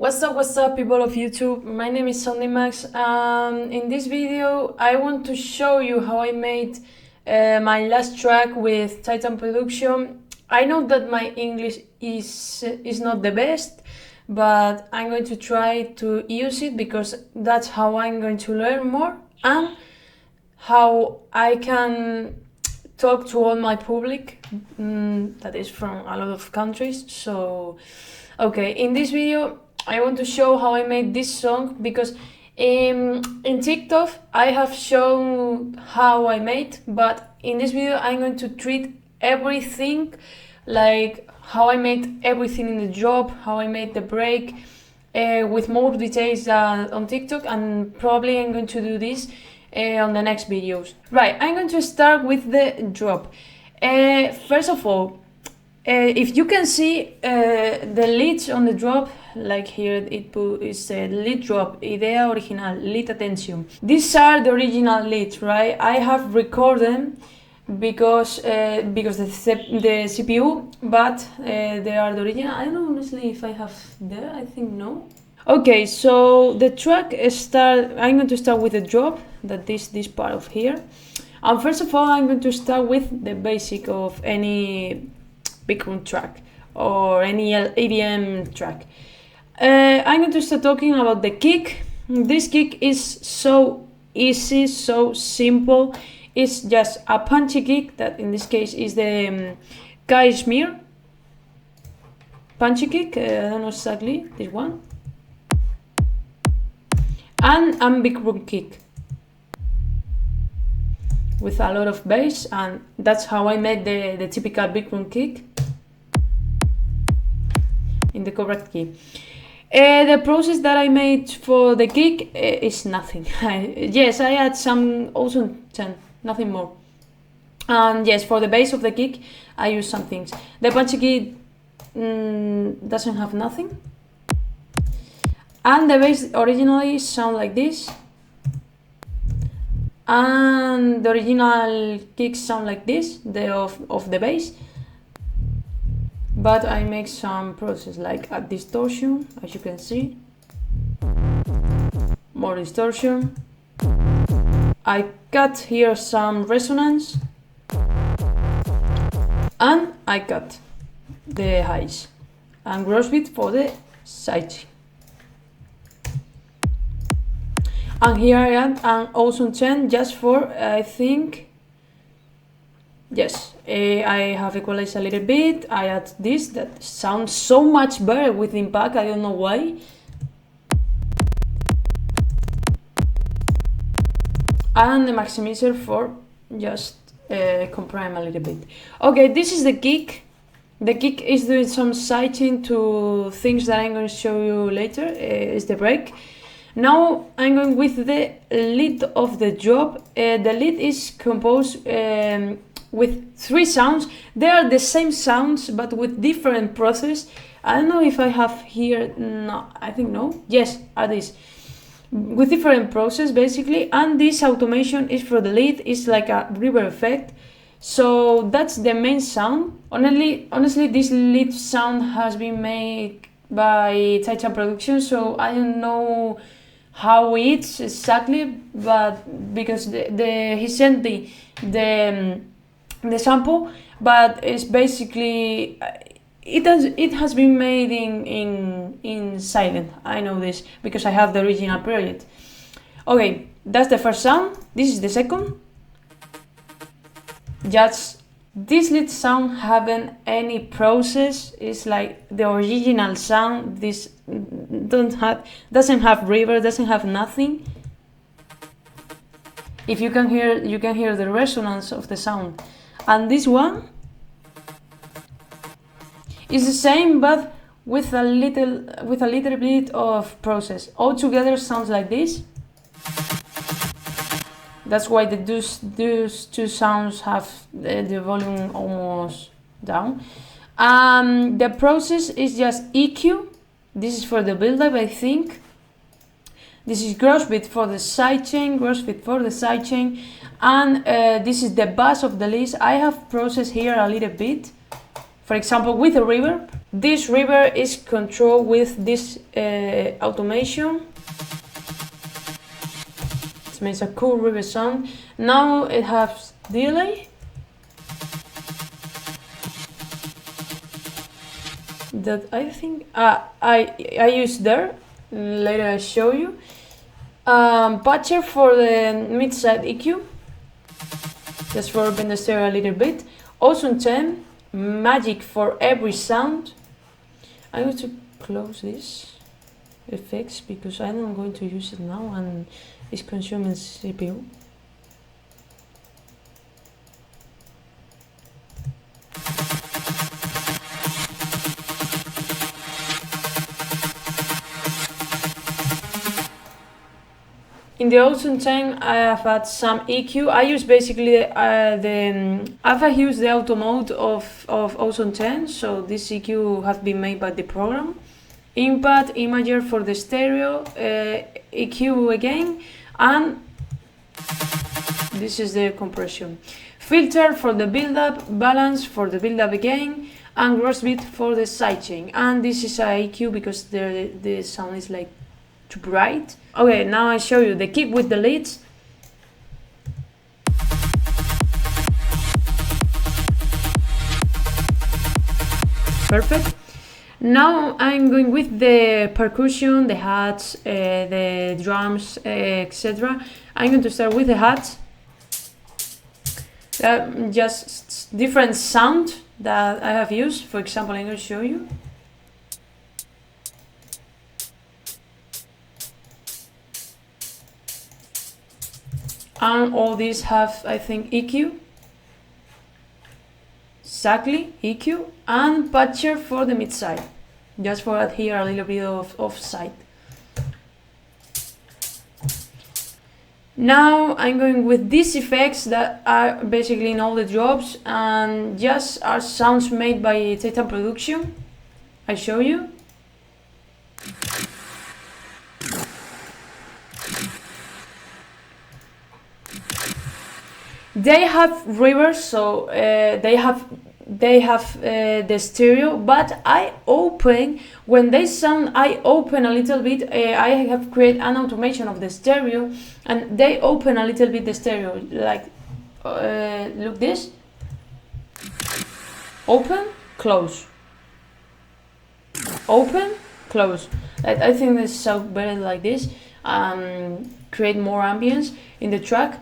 What's up, people of YouTube? My name is Sondimax. In this video, I want to show you how I made my last track with Titan Production. I know that my English is not the best, but I'm going to try to use it because that's how I'm going to learn more and how I can talk to all my public that is from a lot of countries. So, okay, in this video, I want to show how I made this song because in TikTok I have shown how I made, but in this video I'm going to treat everything, like how I made everything in the job, how I made the break, with more details on TikTok, and probably I'm going to do this on the next videos. Right, I'm going to start with the drop. First of all, if you can see the leads on the drop, like here is lead drop, idea original, lead attention. These are the original leads, right? I have recorded them because the CPU, but they are the original. I don't know honestly if I have there. I think no. Okay, so the track I'm going to start with the drop, that is this part of here. And first of all, I'm going to start with the basic of any big room track or any EDM track. I'm going to start talking about the kick. This kick is so easy, so simple. It's just a punchy kick that in this case is the Kashmir punchy kick. I don't know exactly this one. And a big room kick with a lot of bass, and that's how I made the typical big room kick in the correct key. The process that I made for the kick is nothing. Yes, I add some Awesome 10, nothing more. And yes, for the base of the kick, I use some things. The punchy kick doesn't have nothing. And the bass originally sound like this. And the original kicks sound like this, of the bass. But I make some process like a distortion, as you can see. More distortion. I cut here some resonance. And I cut the highs. And gross beat for the sidechain. And here I add an Awesome 10 just for, I think, yes, I have equalized a little bit. I add this that sounds so much better with impact, I don't know why. And the maximizer for just comprime a little bit. Okay, this is the kick. The kick is doing some sidechain to things that I'm going to show you later, is the break. Now I'm going with the lead of the job. The lead is composed with 3 sounds. They are the same sounds but with different process. I don't know if I have here, no, I think no. Yes, are these. With different process basically, and this automation is for the lead, it's like a reverb effect. So that's the main sound. Honestly, this lead sound has been made by Titan Production, so I don't know how it's exactly, but because he sent the sample, but it's basically it has been made in silent. I know this because I have the original project. Okay, that's the first sound. This is the second. Just this lead sound haven't any process. It's like the original sound. This doesn't have reverb, doesn't have nothing. If you can hear the resonance of the sound. And this one is the same but with a little bit of process. All together sounds like this. That's why those 2 sounds have the volume almost down. The process is just EQ. This is for the build-up, I think. This is gross beat for the sidechain, and this is the bass of the list. I have processed here a little bit, for example with a reverb. This reverb is controlled with this automation. It makes a cool reverb sound. Now it has delay. That I think I use there. Later I show you. Patcher for the mid-side EQ, just for open the stereo a little bit. Awesome 10, magic for every sound. I'm going to close this effects because I'm not going to use it now and it's consuming CPU. In the Awesome 10, I have had some EQ. I use basically I've used the auto mode of Awesome 10, so this EQ has been made by the program. Impact, imager for the stereo, EQ again, and this is the compression. Filter for the build-up, balance for the build-up again, and gross beat for the sidechain. And this is a EQ because the sound is like too bright. Okay, now I show you the kick with the leads. Perfect. Now I'm going with the percussion, the hats, the drums, etc. I'm going to start with the hats. Just different sound that I have used. For example, I'm going to show you. And all these have, I think, EQ. Exactly, EQ. And patcher for the mid-side. Just for that here a little bit of side. Now I'm going with these effects that are basically in all the drops and just are sounds made by Titan Production. I show you. They have reverb, so they have the stereo, but I open when they sound. I open a little bit. I have created an automation of the stereo, and they open a little bit the stereo. Like look this. Open, close. Open, close. I think this sounds better like this. Create more ambience in the track.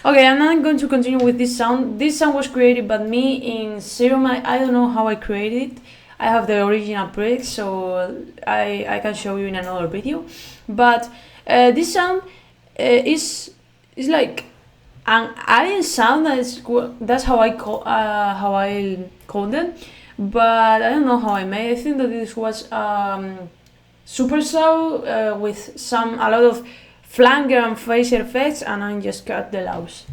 Okay, and I'm going to continue with this sound. This sound was created by me in Serum. I don't know how I created it. I have the original preset, so I can show you in another video. But this sound is like an alien sound. That's how I call them. But I don't know how I made. I think that this was supersaw with a lot of flanger and phaser effects, and I just cut the lows.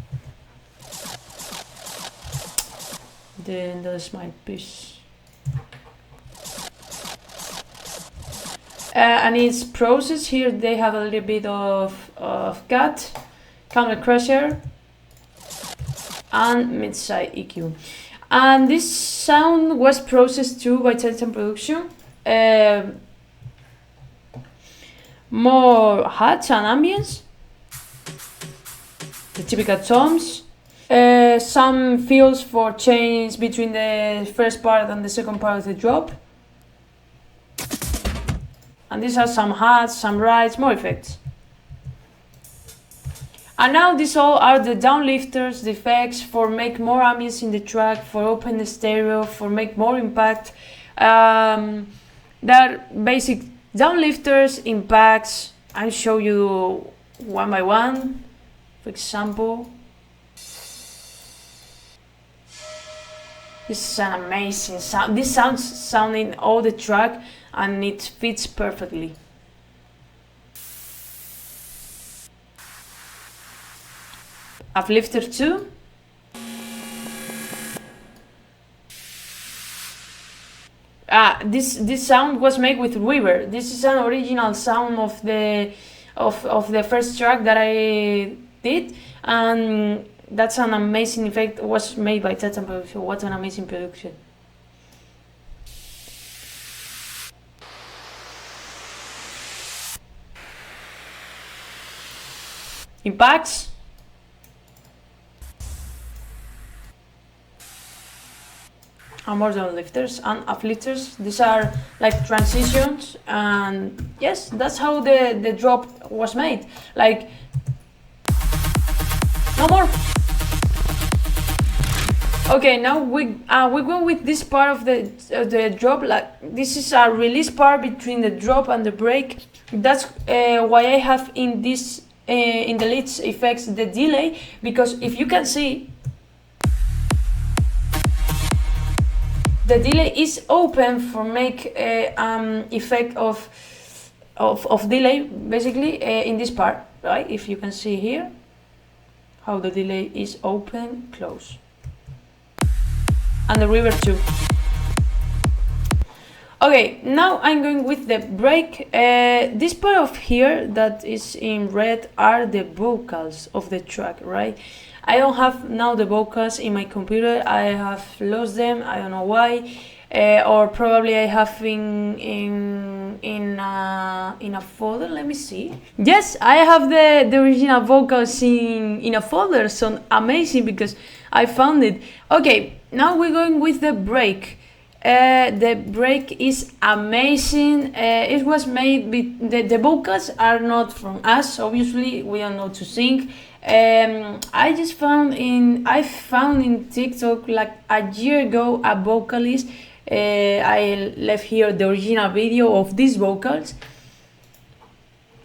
Then that's my piece. And its process here, they have a little bit of cut, counter crusher, and mid-side EQ. And this sound was processed too by Titan Production. More hats and ambience, the typical toms, some fills for change between the first part and the second part of the drop, and these are some hats, some rides, more effects. And now these all are the downlifters, the effects for make more ambience in the track, for open the stereo, for make more impact. They're basic downlifters, impacts. I'll show you one by one. For example, this is an amazing sound. This sound in all the track and it fits perfectly. Uplifter 2. This sound was made with reverb. This is an original sound of the first track that I did, and that's an amazing effect. It was made by Titan Production. What an amazing production. Impacts. And more than lifters and uplifters. These are like transitions, and yes, that's how the drop was made. Like, no more. Okay, now we go with this part of the drop. Like, this is a release part between the drop and the break. That's why I have in this in the leads effects the delay, because if you can see, the delay is open for make effect of delay basically in this part, right? If you can see here how the delay is open, close, and the reverb too. Okay, now I'm going with the break. This part of here that is in red are the vocals of the track, right? I don't have now the vocals in my computer. I have lost them. I don't know why, or probably I have in a folder. Let me see. Yes, I have the original vocals in a folder. So amazing, because I found it. Okay, now we're going with the break. The break is amazing. It was made. The vocals are not from us. Obviously, we don't know to sing. I found in TikTok like a year ago a vocalist. I left here the original video of these vocals.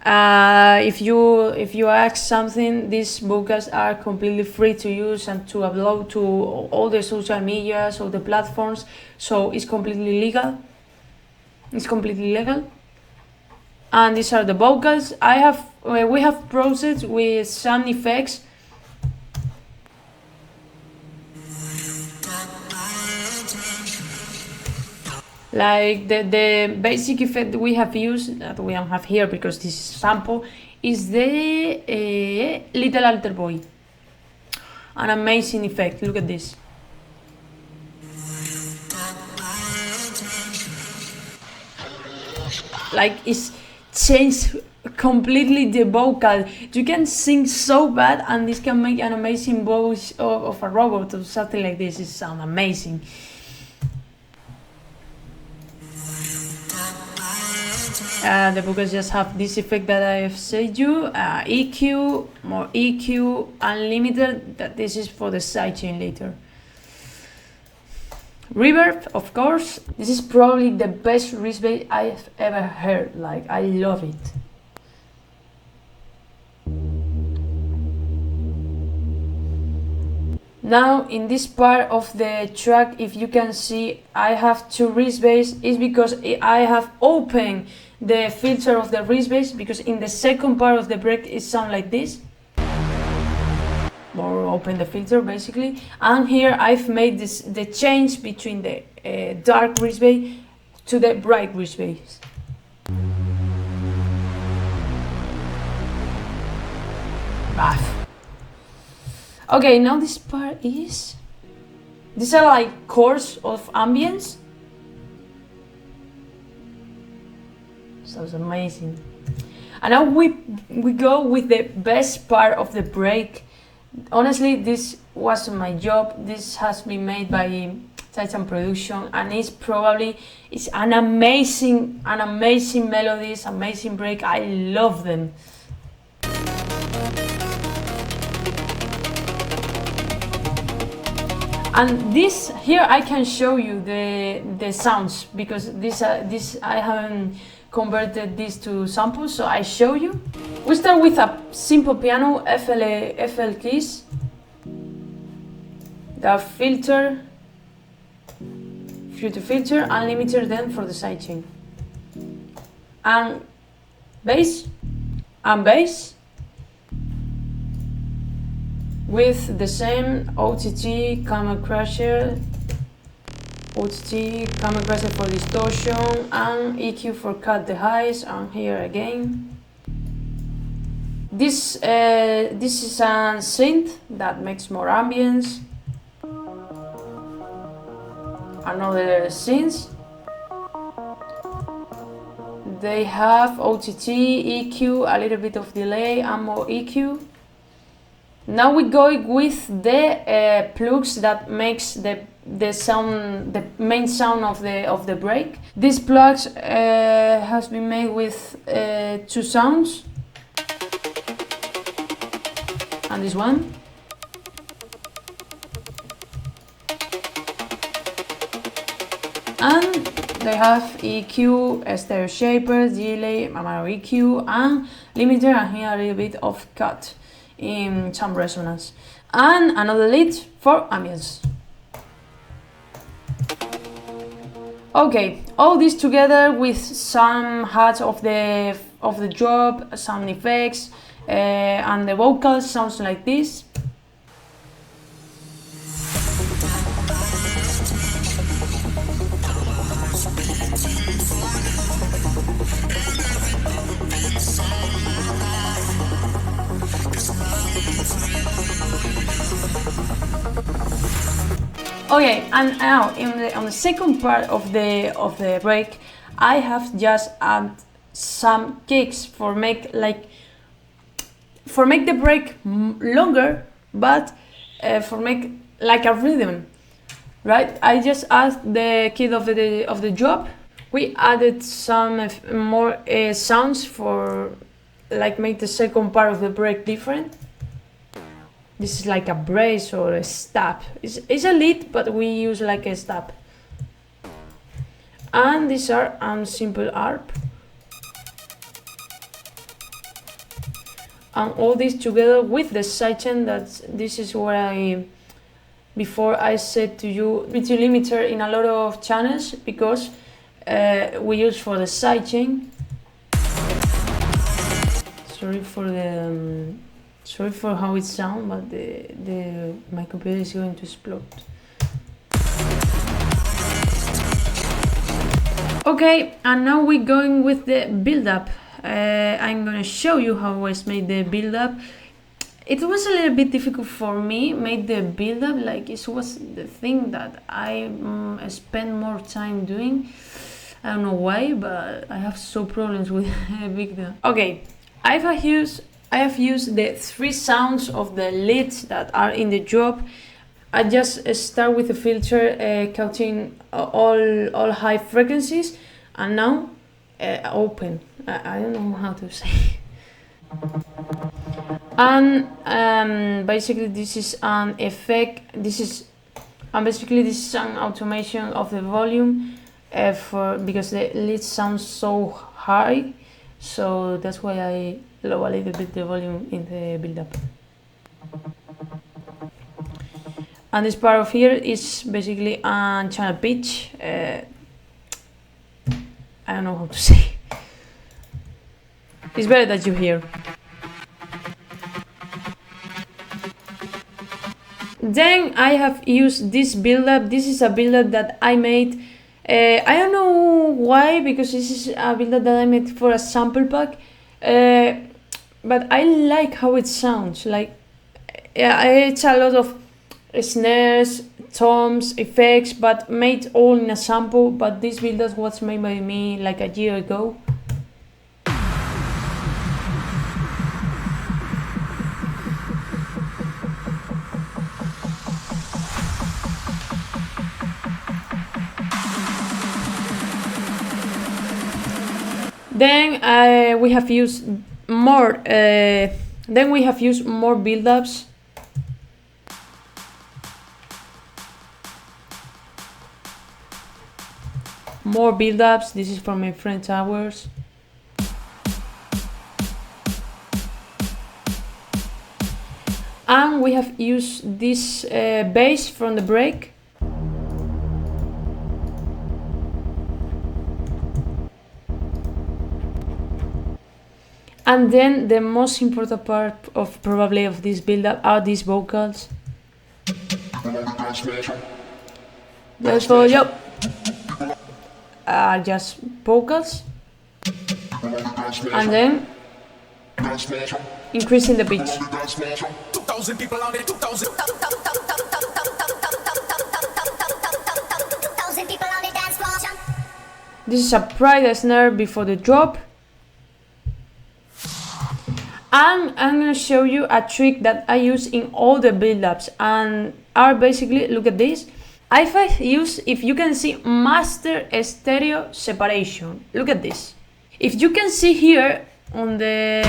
If you ask something, these vocals are completely free to use and to upload to all the social medias or the platforms, so it's completely legal. It's completely legal. And these are the vocals. We have processed with some effects. Like the basic effect we have used, that we don't have here because this is sample, is the Little Alter Boy. An amazing effect, look at this. Like, it's changed completely the vocal. You can sing so bad and this can make an amazing voice of a robot or something like this. It sounds amazing. The vocals just have this effect that I have said you, EQ, more EQ, unlimited, that this is for the sidechain later. Reverb, of course. This is probably the best reverb I've ever heard. Like, I love it. Now, in this part of the track, if you can see, I have two reverbs. It's because I have opened the filter of the reverb, because in the second part of the break it sounds like this. Or open the filter basically, and here I've made the change between the dark reverb to the bright reverb. Okay, now this part is, these are like chords of ambience. Sounds amazing. And now we go with the best part of the break. Honestly, this wasn't my job. This has been made by Titan Production, and it's an amazing melodies, amazing break. I love them. And this here I can show you the sounds, because this I haven't converted this to samples, so I show you. We start with a simple piano, FL keys, the filter, filter, unlimited then for the sidechain, and bass, with the same OTT Camel Crusher, Camel Crusher for distortion, and EQ for cut the highs, and here again. This is a synth that makes more ambience. Another synth. They have OTT, EQ, a little bit of delay, and more EQ. Now we go with the plugs that makes the sound, the main sound of the break. These plugs has been made with two sounds, and this one. And they have EQ, stereo shaper, delay, mono EQ, and limiter, and here a little bit of cut in some resonance, and another lead for ambience. Okay, all this together with some hats of the drop, sound effects, and the vocals sounds like this. Okay, and now on the second part of the break, I have just add some kicks for make the break longer, but for make like a rhythm, right? I just add the kick of the drop. We added some more sounds for like make the second part of the break different. This is like a brace or a stab. It's a lead, but we use like a stab. And these are simple ARP. And all this together with the sidechain, this is where before I said to you, it's a limiter in a lot of channels because we use for the sidechain. Sorry for how it sounds, but my computer is going to explode. Okay, and now we're going with the build-up. I'm gonna show you how I made the build-up. It was a little bit difficult for me, made the build-up, like it was the thing that I spend more time doing. I don't know why, but I have so problems with build-up. Okay, I have used the three sounds of the leads that are in the drop. I just start with the filter, counting all high frequencies, and now open. I don't know how to say. And basically this is an effect. This is an automation of the volume because the lead sounds so high. So that's why I lower a little bit the volume in the build-up. And this part of here is basically a channel pitch. I don't know how to say. It's better that you hear. Then I have used this build-up. This is a build-up that I made. I don't know why, because this is a build-up that I made for a sample pack. But I like how it sounds. Like, it's a lot of snares, toms, effects, but made all in a sample. But this build-up was made by me like a year ago. Then we have used more. Then we have used more build-ups. More build-ups. This is from my friend Towers. And we have used this bass from the break. And then the most important part of probably of this build-up are these vocals. Just for you. Just vocals. And then increasing the pitch. 2,000 people on it, 2,000 people on the dance floor. This is a pride snare before the drop. And I'm gonna show you a trick that I use in all the build-ups, and are basically, look at this. I use, if you can see, master stereo separation. Look at this. If you can see here on the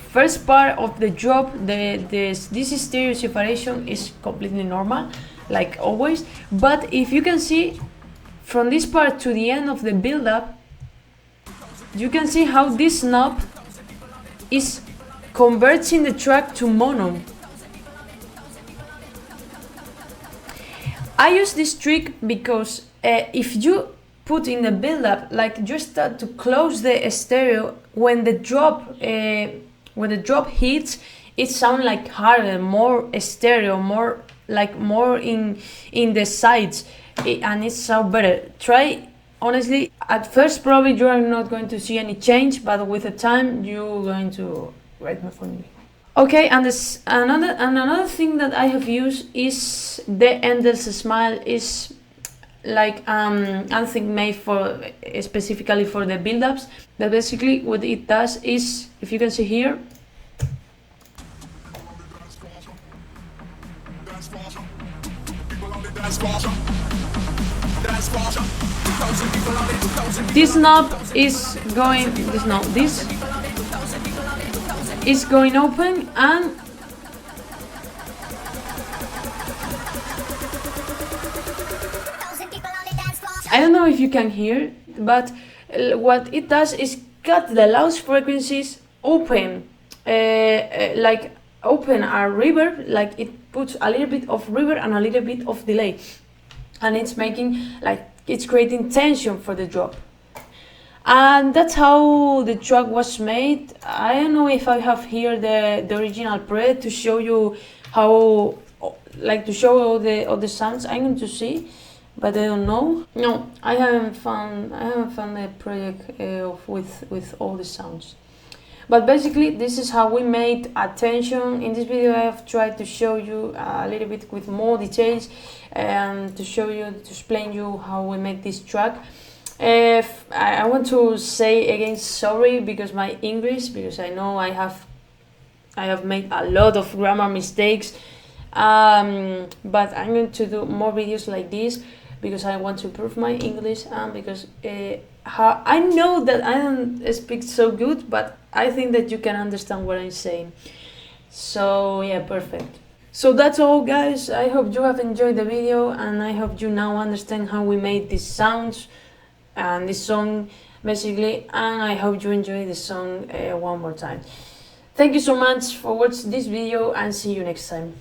first part of the drop, this stereo separation is completely normal, like always. But if you can see from this part to the end of the build-up, you can see how this knob is converting the track to mono. I use this trick because if you put in the build-up, like just start to close the stereo, when the drop hits, it sounds like harder, more stereo, more in the sides, and it sounds better. Try. Honestly, at first probably you are not going to see any change, but with the time you're going to write more for me. Okay, and another thing that I have used is the Endless Smile. Is like anything made for specifically for the build-ups. But basically what it does is, if you can see here, this knob is going, this is going open, and I don't know if you can hear, but what it does is cut the loud frequencies open, like open a reverb, like it puts a little bit of reverb and a little bit of delay, and it's making, like, it's creating tension for the drop. And that's how the track was made. I don't know if I have here the original preset to show you how, like, to show all the sounds I'm going to see, but I don't know. No, I haven't found a project with all the sounds. But basically this is how we made Attention. In this video I have tried to show you a little bit with more details, and to explain you how we made this track. I want to say again sorry because my English, because I know I have made a lot of grammar mistakes, but I'm going to do more videos like this because I want to improve my English, and because I know that I don't speak so good, but I think that you can understand what I'm saying. So yeah, perfect. So that's all, guys. I hope you have enjoyed the video, and I hope you now understand how we made these sounds and this song basically, and I hope you enjoy the song one more time. Thank you so much for watching this video, and see you next time.